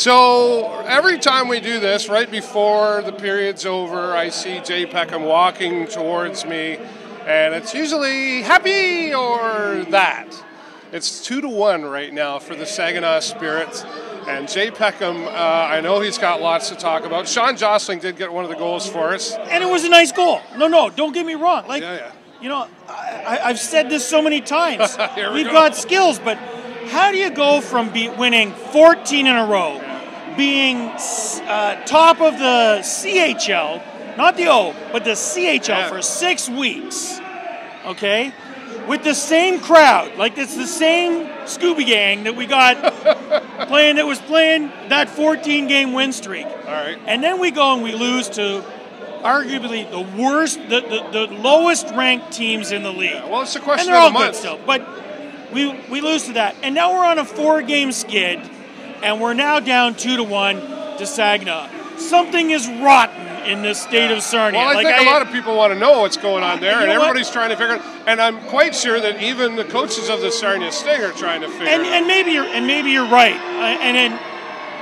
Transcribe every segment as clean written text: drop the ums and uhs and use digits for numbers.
So every time we do this, right before the period's over, I see Jay Peckham walking towards me, and it's usually happy or that. It's 2-1 right now for the Saginaw Spirits. And Jay Peckham, I know he's got lots to talk about. Sean Jostling did get one of the goals for us. And it was a nice goal. No, don't get me wrong. Like, Yeah. you know, I've said this so many times. We've got skills, but how do you go from winning 14 in a row, being top of the CHL, not the O, but the CHL for 6 weeks, okay? With the same crowd, like it's the same Scooby Gang that we got playing that 14-game win streak. All right. And then we go and we lose to arguably the worst, the lowest ranked teams in the league. Yeah, well, it's a question and they're of all the month. good still, but we lose to that. And now we're on a 4-game skid, and we're now down 2-1 to Saginaw. Something is rotten in this state of Sarnia. Well, I think a lot of people want to know what's going on there, and everybody's trying to figure it out. And I'm quite sure that even the coaches of the Sarnia Sting are trying to figure it out. And maybe you're right.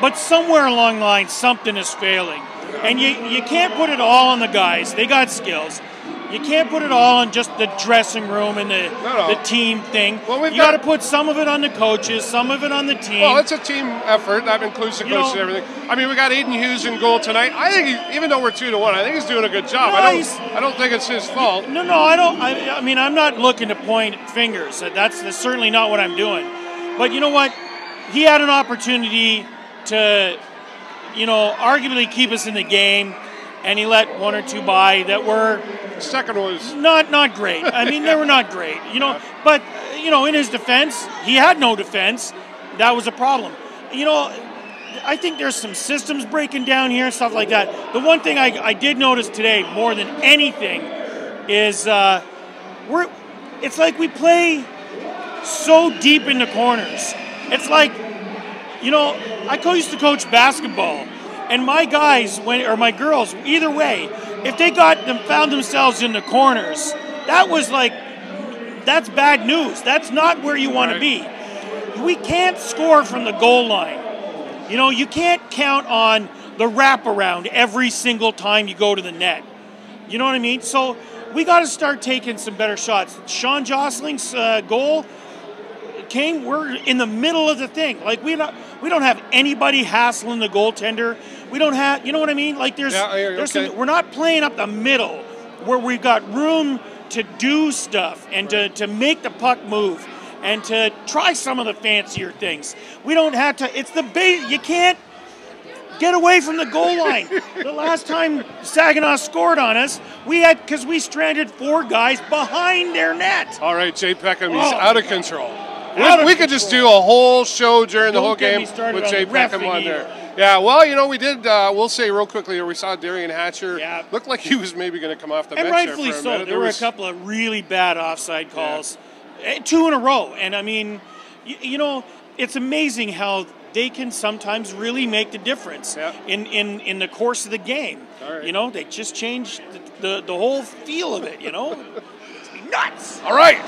But somewhere along the line, something is failing. And you can't put it all on the guys. They got skills. You can't put it all on just the dressing room and the team thing. Well, you got to put some of it on the coaches, some of it on the team. Well, it's a team effort. That includes the coaches and everything. I mean, we got Aiden Hughes in goal tonight. I think even though we're 2-1, I think he's doing a good job. I don't think it's his fault. No, I don't. I mean, I'm not looking to point fingers. That's certainly not what I'm doing. But you know what? He had an opportunity to, arguably keep us in the game, and he let one or two by that were. The second was not great. I mean, they were not great, But in his defense, he had no defense. That was a problem. I think there's some systems breaking down here and stuff like that. The one thing I did notice today, more than anything, is it's like we play so deep in the corners. It's like, I used to coach basketball. And my guys, or my girls, either way, if they found themselves in the corners, that's bad news. That's not where you want to be. We can't score from the goal line. You can't count on the wraparound every single time you go to the net. You know what I mean? So we got to start taking some better shots. Sean Josling's goal came. We're in the middle of the thing. Like we don't have anybody hassling the goaltender. We don't have, you know what I mean? Like we're not playing up the middle where we've got room to do stuff and to make the puck move and to try some of the fancier things. We don't have to. It's the base. You can't get away from the goal line. The last time Saginaw scored on us, because we stranded 4 guys behind their net. All right, Jay Peckham, he's out of control. We could just do a whole show during the whole game with Jay Peckham on there. Yeah, well, we did, we'll say real quickly, we saw Darian Hatcher. Looked like he was maybe going to come off the bench there for a minute. And rightfully so. There were a couple of really bad offside calls. 2 in a row. And, I mean, it's amazing how they can sometimes really make the difference in the course of the game. Right. They just change the whole feel of it, It's nuts. All right.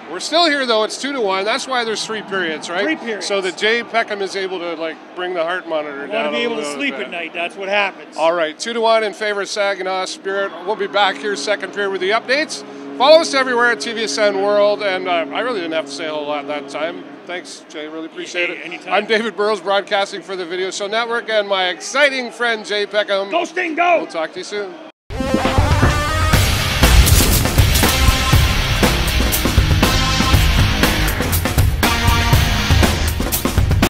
We're still here, though. It's 2-1. That's why there's 3 periods, right? 3 periods. So that Jay Peckham is able to, bring the heart monitor down. Want to be able to sleep at night. That's what happens. All right. 2-1 in favor of Saginaw Spirit. We'll be back here second period with the updates. Follow us everywhere at TVSN World. And I really didn't have to say a whole lot that time. Thanks, Jay. Really appreciate it. Anytime. I'm David Burrows, broadcasting for the Video Show Network, and my exciting friend, Jay Peckham. Go Sting, go! We'll talk to you soon.